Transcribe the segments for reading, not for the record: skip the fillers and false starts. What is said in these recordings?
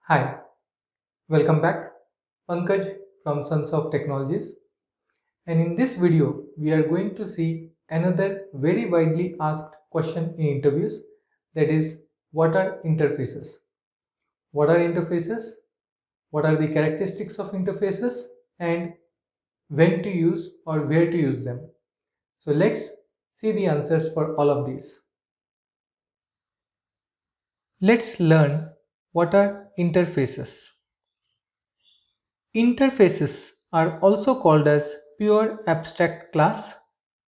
Hi, welcome back. Pankaj from Sons of Technologies. And in this video, we are going to see another very widely asked question in interviews, that is, what are interfaces? What are interfaces? What are the characteristics of interfaces? And when to use or where to use them? So let's see the answers for all of these. Let's learn what are interfaces. Interfaces are also called as pure abstract class,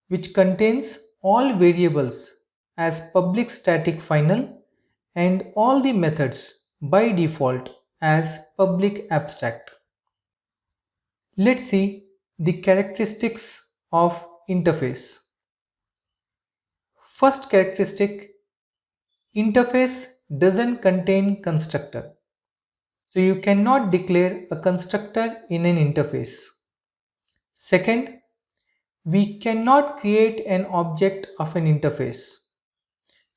which contains all variables as public static final and all the methods by default as public abstract. Let's see the characteristics of interface. First characteristic, interface doesn't contain constructor. So you cannot declare a constructor in an interface. Second, we cannot create an object of an interface.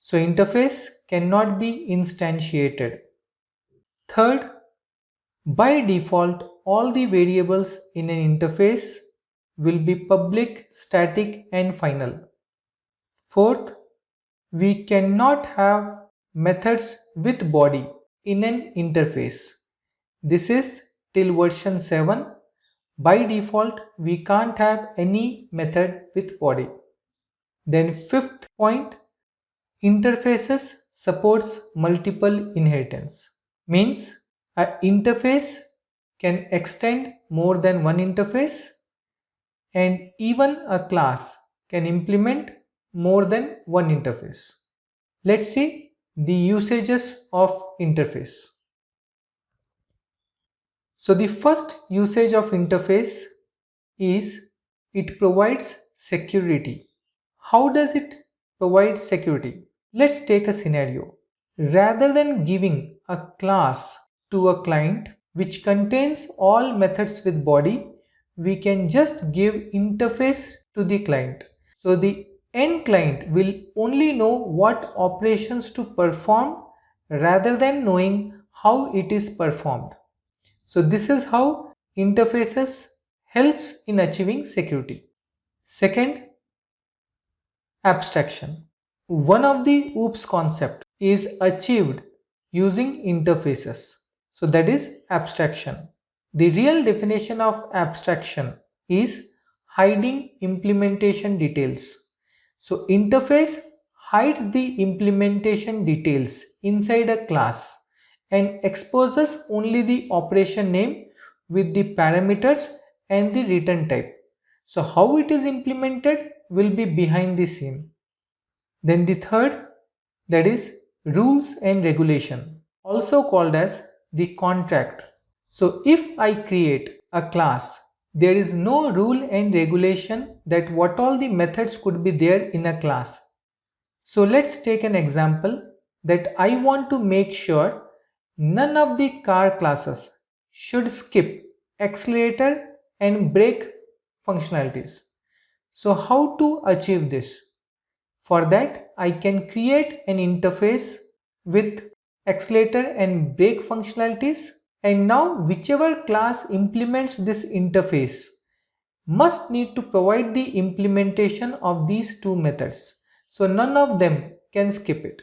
So interface cannot be instantiated. Third, by default, all the variables in an interface will be public, static and final. Fourth, we cannot have methods with body in an interface. This is till version 7. By default, we can't have any method with body. Then fifth point, interfaces supports multiple inheritance. Means a interface can extend more than one interface, and even a class can implement more than one interface. Let's see the usages of interface. So the first usage of interface is it provides security. How does it provide security? Let's take a scenario. Rather than giving a class to a client which contains all methods with body, we can just give interface to the client. So the end client will only know what operations to perform rather than knowing how it is performed. So this is how interfaces helps in achieving security. Second, abstraction. One of the OOPS concept is achieved using interfaces. So that is abstraction. The real definition of abstraction is hiding implementation details. So interface hides the implementation details inside a class and exposes only the operation name with the parameters and the return type. So how it is implemented will be behind the scene. Then the third, that is rules and regulation, also called as the contract. So if I create a class, there is no rule and regulation that what all the methods could be there in a class. So let's take an example that I want to make sure none of the car classes should skip accelerator and brake functionalities. So how to achieve this? For that, I can create an interface with accelerator and brake functionalities, and now whichever class implements this interface must need to provide the implementation of these two methods. So none of them can skip it.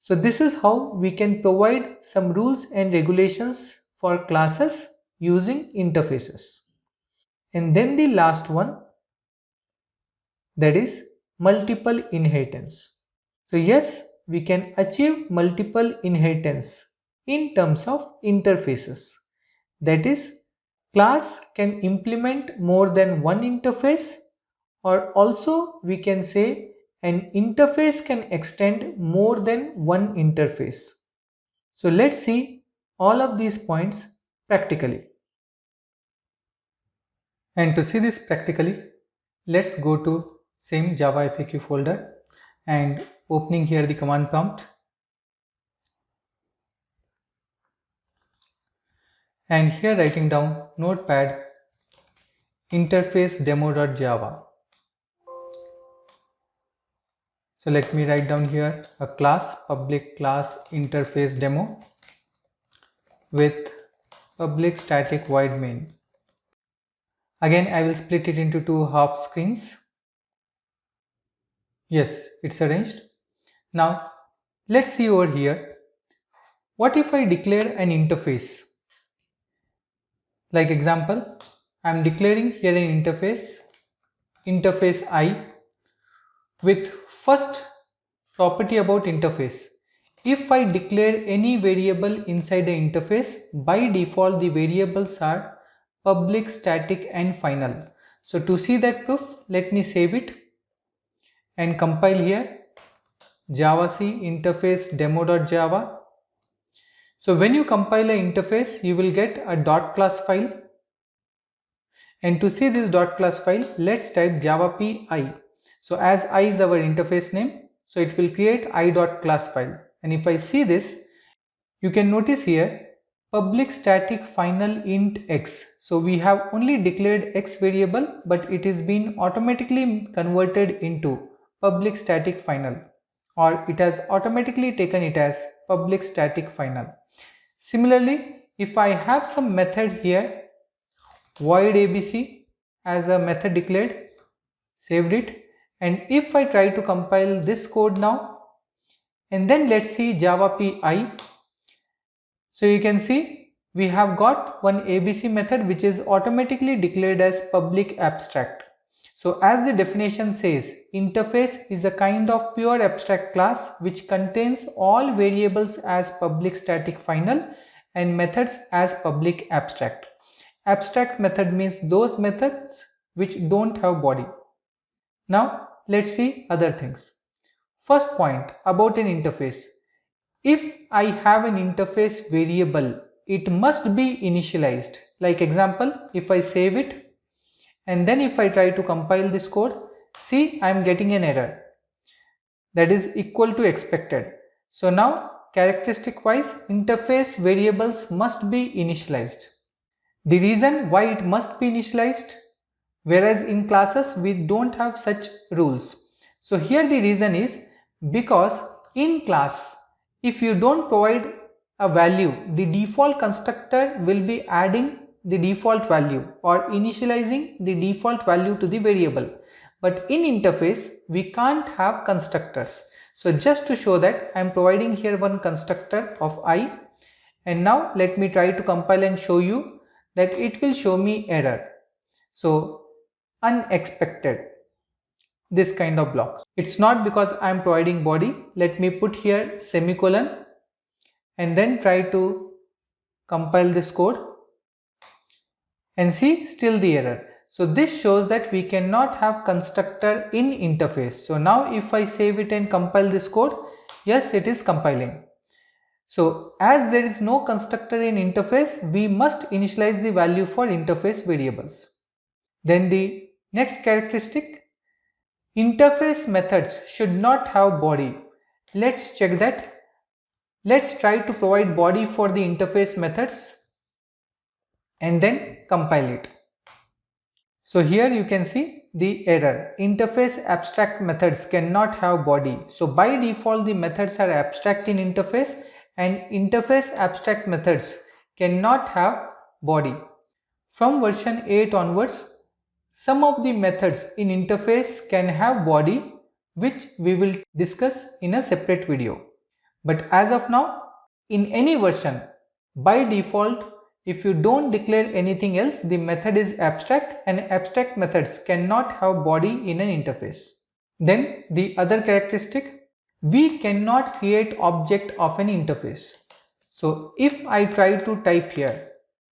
So this is how we can provide some rules and regulations for classes using interfaces. And then the last one, that is multiple inheritance. So yes, we can achieve multiple inheritance in terms of interfaces. That is, class can implement more than one interface, or also we can say an interface can extend more than one interface. So let's see all of these points practically. And to see this practically, let's go to same Java FAQ folder and opening here the command prompt, and here writing down notepad interface demo.java. So let me write down here a class, public class interface demo, with public static void main. Again, I will split it into two half screens. Yes, it's arranged. Now, let's see over here. What if I declare an interface? Like example, I'm declaring here an interface I, with first property about interface. If I declare any variable inside the interface, by default the variables are public, static and final. So to see that proof, let me save it and compile here javac interface demo.java. So when you compile an interface, you will get a .class file. And to see this .class file, let's type java.py. So as I is our interface name, so it will create i.class file. And if I see this, you can notice here public static final int x. So we have only declared x variable, but it is been automatically converted into public static final, or it has automatically taken it as public static final. Similarly, if I have some method here, void abc as a method declared, saved it, and if I try to compile this code now, and then let's see java.py. So you can see we have got one abc method which is automatically declared as public abstract. So as the definition says, interface is a kind of pure abstract class which contains all variables as public static final and methods as public abstract. Abstract method means those methods which don't have body. Now let's see other things. First point about an interface. If I have an interface variable, it must be initialized. Like example, if I save it and then if I try to compile this code, see I am getting an error that is equal to expected. So now characteristic wise, interface variables must be initialized. The reason why it must be initialized, whereas in classes we don't have such rules. So here the reason is because in class, if you don't provide a value, the default constructor will be adding the default value or initializing the default value to the variable. But in interface, we can't have constructors. So just to show that, I am providing here one constructor of I. And now let me try to compile and show you that it will show me error. So unexpected, this kind of block. It's not because I am providing body. Let me put here semicolon and then try to compile this code and see still the error. So this shows that we cannot have constructor in interface. So now if I save it and compile this code, yes, it is compiling. So as there is no constructor in interface, we must initialize the value for interface variables. Then the next characteristic, interface methods should not have body. Let's check that. Let's try to provide body for the interface methods and then compile it. So here you can see the error. Interface abstract methods cannot have body. So by default the methods are abstract in interface and interface abstract methods cannot have body. From version 8 onwards, some of the methods in interface can have body, which we will discuss in a separate video. But as of now, in any version, by default, if you don't declare anything else, the method is abstract and abstract methods cannot have body in an interface. Then the other characteristic, we cannot create object of an interface. So if I try to type here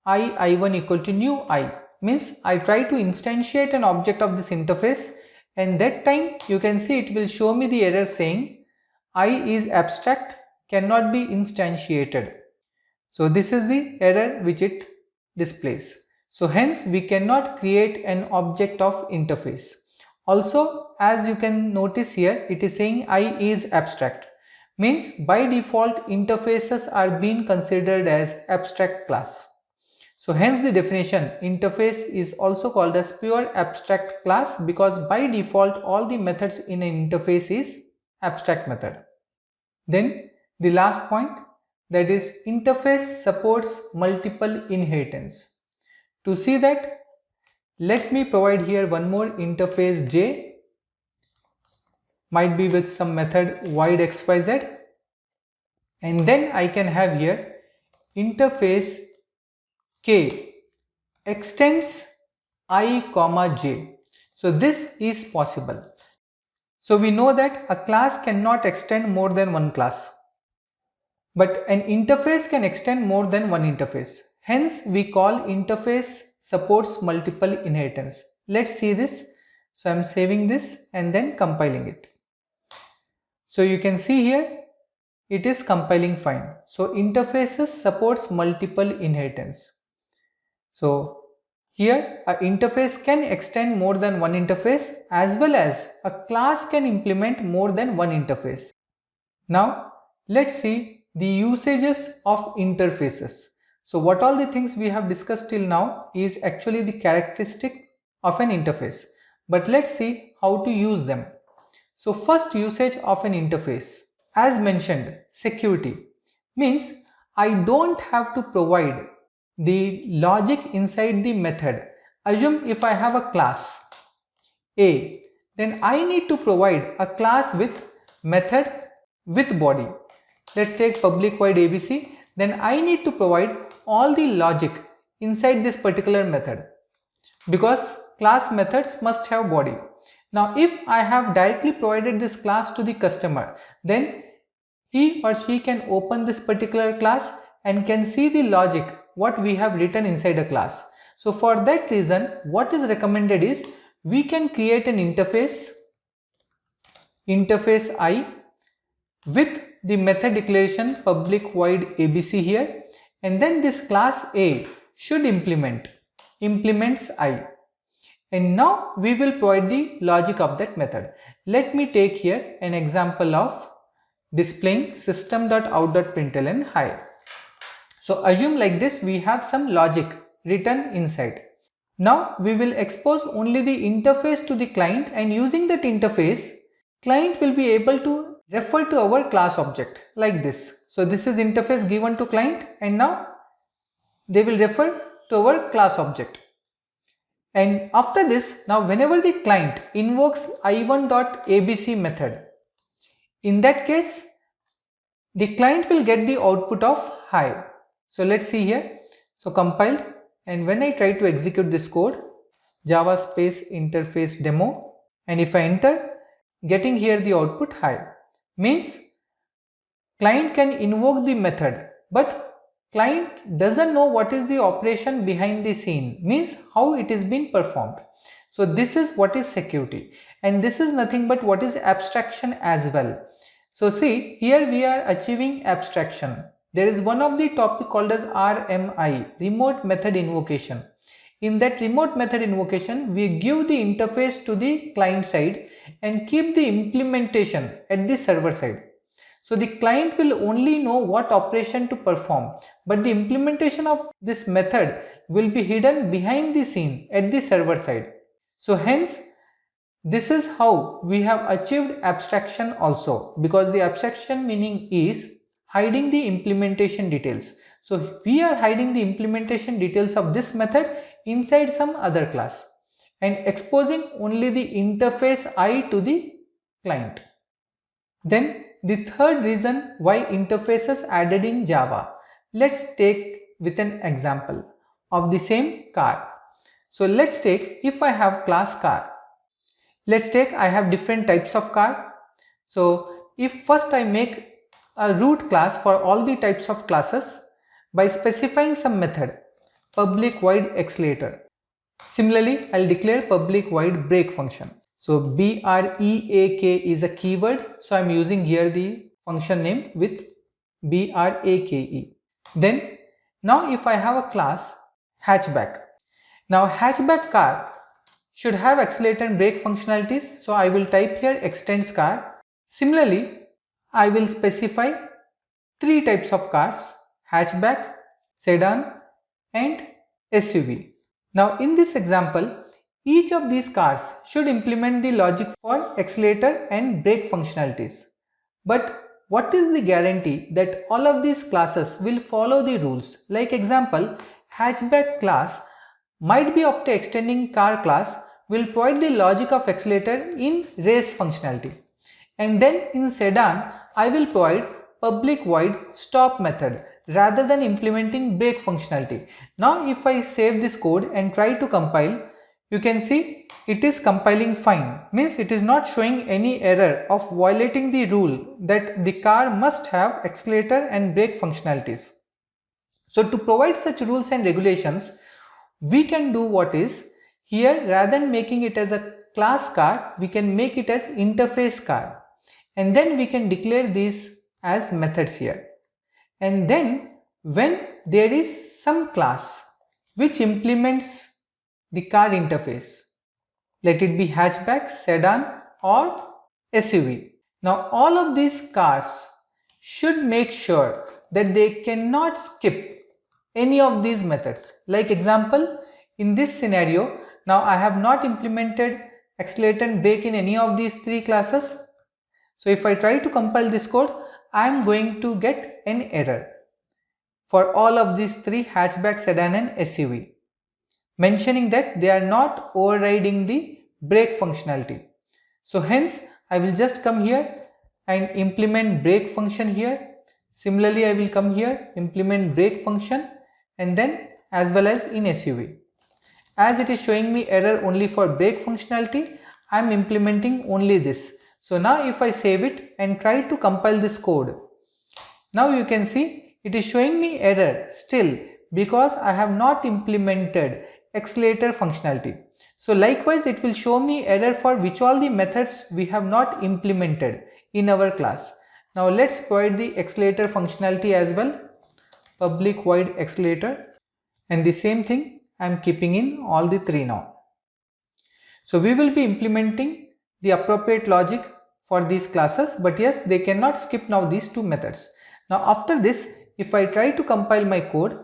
I1 equal to new I, means I try to instantiate an object of this interface, and that time you can see it will show me the error saying I is abstract, cannot be instantiated. So this is the error which it displays. So hence we cannot create an object of interface. Also, as you can notice here, it is saying I is abstract, means by default interfaces are being considered as abstract class. So hence the definition, interface is also called as pure abstract class because by default all the methods in an interface is abstract method. Then the last point, that is interface supports multiple inheritance. To see that, let me provide here one more interface J, might be with some method void xyz, and then I can have here interface K extends I comma j. So this is possible. So we know that a class cannot extend more than one class, but an interface can extend more than one interface. Hence we call interface supports multiple inheritance. Let's see this. So I'm saving this and then compiling it. So you can see here it is compiling fine. So interfaces supports multiple inheritance. So here a interface can extend more than one interface, as well as a class can implement more than one interface. Now let's see the usages of interfaces. So what all the things we have discussed till now is actually the characteristic of an interface, but let's see how to use them. So first usage of an interface, as mentioned, security, means I don't have to provide the logic inside the method. Assume if I have a class A, then I need to provide a class with method with body. Let's take public void ABC. Then I need to provide all the logic inside this particular method, because class methods must have body. Now if I have directly provided this class to the customer, then he or she can open this particular class and can see the logic what we have written inside a class. So for that reason, what is recommended is we can create an interface I with the method declaration public void ABC here, and then this class A should implements I. And now we will provide the logic of that method. Let me take here an example of displaying system.out.println hi. So assume like this, we have some logic written inside. Now we will expose only the interface to the client, and using that interface, client will be able to refer to our class object like this. So this is interface given to client, and now they will refer to our class object. And after this, now whenever the client invokes i1.abc method, in that case the client will get the output of hi. So let's see here. So compiled, and when I try to execute this code, java space interface demo, and if I enter, getting here the output hi, means client can invoke the method, but client doesn't know what is the operation behind the scene, means how it is being performed. So this is what is security, and this is nothing but what is abstraction as well. So see, here we are achieving abstraction. There is one of the topic called as RMI, remote method invocation. In that remote method invocation, we give the interface to the client side and keep the implementation at the server side. So the client will only know what operation to perform, but the implementation of this method will be hidden behind the scene at the server side. So hence, this is how we have achieved abstraction also, because the abstraction meaning is hiding the implementation details. So we are hiding the implementation details of this method inside some other class and exposing only the interface I to the client. Then the third reason why interfaces added in Java. Let's take with an example of the same car. So let's take, if I have class car, let's take I have different types of car. So if first I make a root class for all the types of classes by specifying some method public void accelerator. Similarly, I'll declare public void break function. So break is a keyword, so I'm using here the function name with brake. Then now if I have a class hatchback, now hatchback car should have accelerator and brake functionalities, so I will type here extends car. Similarly, I will specify three types of cars: hatchback, sedan and SUV. Now in this example, each of these cars should implement the logic for accelerator and brake functionalities. But what is the guarantee that all of these classes will follow the rules? Like example, hatchback class might be after extending car class will provide the logic of accelerator in race functionality. And then in sedan, I will provide public void stop method rather than implementing brake functionality. Now if I save this code and try to compile, you can see it is compiling fine, means it is not showing any error of violating the rule that the car must have accelerator and brake functionalities. So to provide such rules and regulations, we can do what is, here rather than making it as a class car, we can make it as interface car, and then we can declare these as methods here. And then when there is some class which implements the car interface, let it be hatchback, sedan or SUV. Now all of these cars should make sure that they cannot skip any of these methods. Like example, in this scenario, now I have not implemented accelerator and brake in any of these three classes. So if I try to compile this code, I am going to get an error for all of these three, hatchback, sedan and SUV, mentioning that they are not overriding the brake functionality. So hence I will just come here and implement brake function here. Similarly, I will come here, implement brake function, and then as well as in SUV. As it is showing me error only for brake functionality, I am implementing only this. So now if I save it and try to compile this code, now you can see it is showing me error still because I have not implemented accelerator functionality. So likewise it will show me error for which all the methods we have not implemented in our class. Now let's provide the accelerator functionality as well, public void accelerator, and the same thing I am keeping in all the three now. So we will be implementing the appropriate logic for these classes, but yes, they cannot skip now these two methods. Now after this, if I try to compile my code,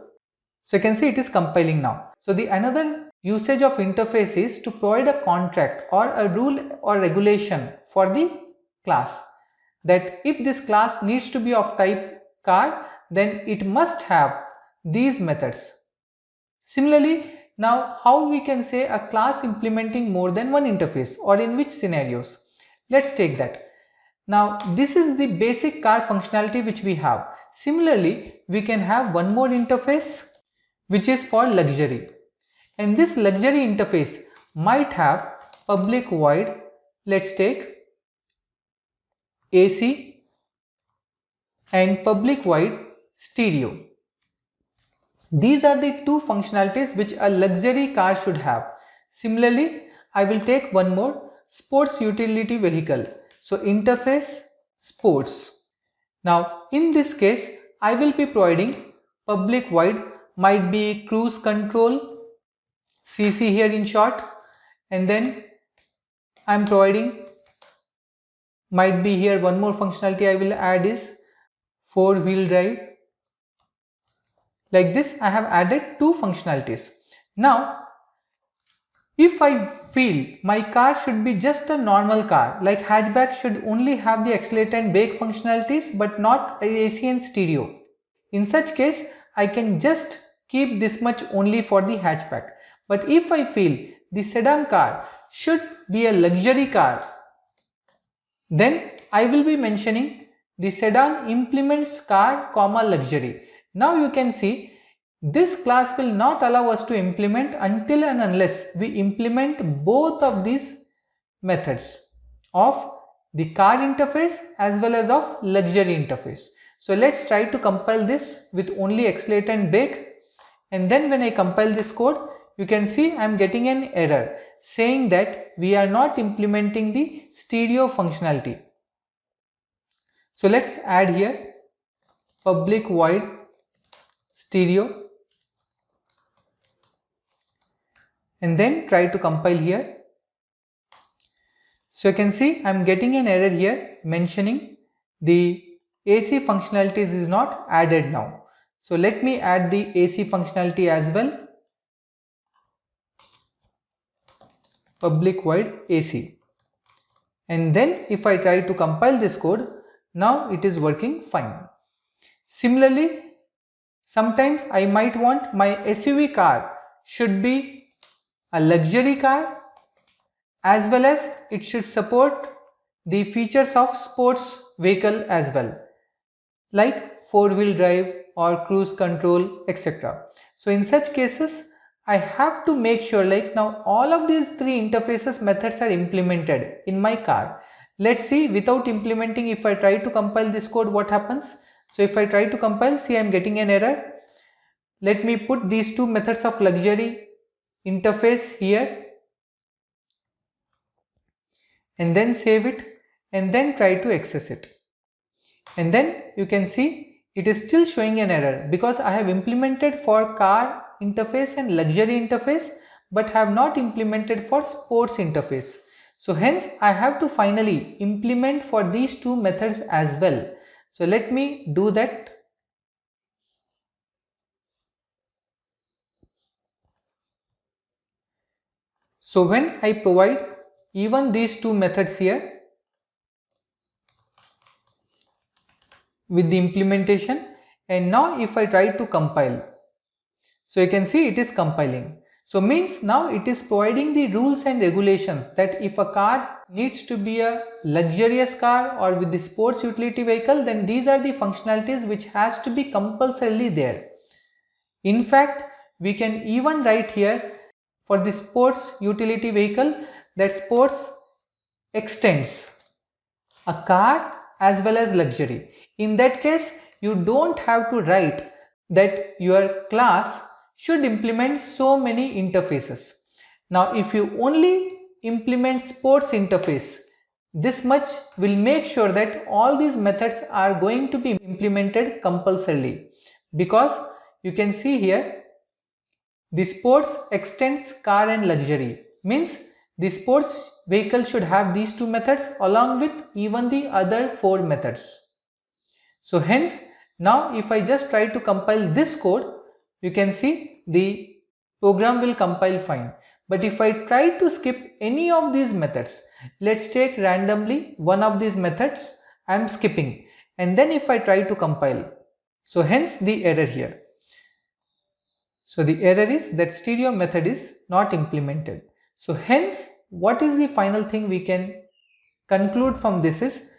so you can see it is compiling now. So the another usage of interface is to provide a contract or a rule or regulation for the class, that if this class needs to be of type car, then it must have these methods. Similarly, now how we can say a class implementing more than one interface, or in which scenarios? Let's take that. Now this is the basic car functionality which we have. Similarly, we can have one more interface which is for luxury, and this luxury interface might have public void, let's take AC, and public void stereo. These are the two functionalities which a luxury car should have. Similarly, I will take one more, sports utility vehicle. So interface sports. Now in this case, I will be providing public void, might be cruise control, CC here in short, and then I am providing, might be here one more functionality I will add is 4-wheel drive. Like this I have added two functionalities. Now if I feel my car should be just a normal car, like hatchback should only have the accelerator and brake functionalities but not AC and stereo, in such case I can just keep this much only for the hatchback. But if I feel the sedan car should be a luxury car, then I will be mentioning the sedan implements car comma luxury. Now you can see this class will not allow us to implement until and unless we implement both of these methods of the car interface as well as of luxury interface. So let's try to compile this with only accelerator and brake, and then when I compile this code, you can see I am getting an error saying that we are not implementing the stereo functionality. So let's add here public void stereo, and then try to compile here. So you can see I am getting an error here mentioning the AC functionalities is not added now. So let me add the AC functionality as well, public void AC, and then if I try to compile this code, Now it is working fine. Similarly, sometimes I might want my SUV car should be a luxury car, as well as it should support the features of sports vehicle as well, like four-wheel drive or cruise control, etc. So in such cases, I have to make sure like now all of these three interfaces methods are implemented in my car. Let's see without implementing, if I try to compile this code, what happens. So if I try to compile, see I am getting an error. Let me put these two methods of luxury interface here and then save it and then try to access it. And then you can see it is still showing an error because I have implemented for car interface and luxury interface but have not implemented for sports interface. So hence I have to finally implement for these two methods as well. So let me do that. So when I provide even these two methods here with the implementation, and now if I try to compile, so you can see it is compiling. So means now it is providing the rules and regulations that if a car needs to be a luxurious car or with the sports utility vehicle, then these are the functionalities which has to be compulsorily there. In fact, we can even write here for the sports utility vehicle that sports extends a car as well as luxury. In that case, you don't have to write that your class should implement so many interfaces. Now, if you only implement sports interface, this much will make sure that all these methods are going to be implemented compulsorily, because you can see here the sports extends car and luxury, means the sports vehicle should have these two methods along with even the other four methods. So hence now if I just try to compile this code, you can see the program will compile fine. But if I try to skip any of these methods, let's take randomly one of these methods I am skipping, and then if I try to compile, so hence the error here. So the error is that stereo method is not implemented. So hence what is the final thing we can conclude from this is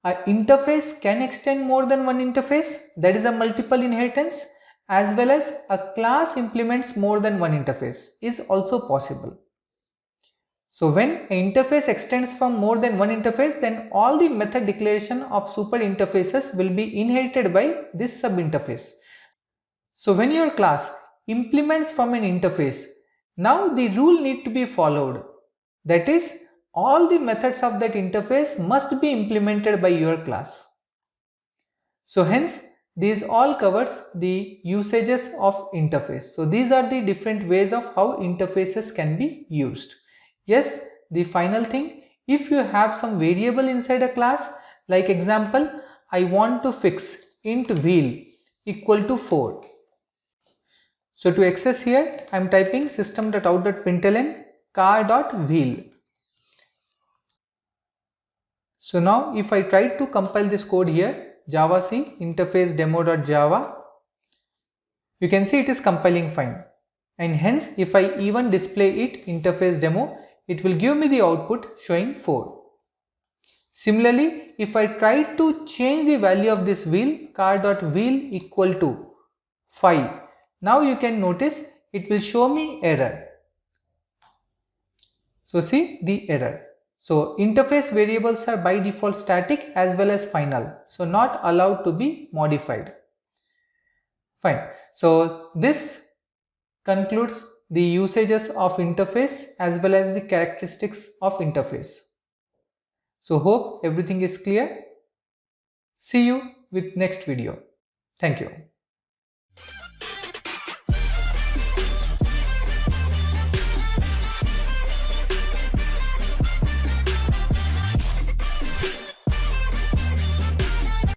an interface can extend more than one interface, that is a multiple inheritance, as well as a class implements more than one interface is also possible. So when an interface extends from more than one interface, then all the method declaration of super interfaces will be inherited by this sub interface. So when your class implements from an interface, now the rule need to be followed. That is, all the methods of that interface must be implemented by your class. So hence, these all covers the usages of interface. So these are the different ways of how interfaces can be used. Yes, the final thing, if you have some variable inside a class, like example, I want to fix int wheel equal to 4. So to access here, I am typing system.out.println car.wheel. So now if I try to compile this code here, javac interface demo.java, you can see it is compiling fine. And hence if I even display it interface demo, it will give me the output showing 4. Similarly, if I try to change the value of this wheel, car.wheel equal to 5, now you can notice it will show me error. So see the error. So interface variables are by default static as well as final, so not allowed to be modified. Fine. So this concludes the usages of interface as well as the characteristics of interface. So hope everything is clear. See you with next video. Thank you.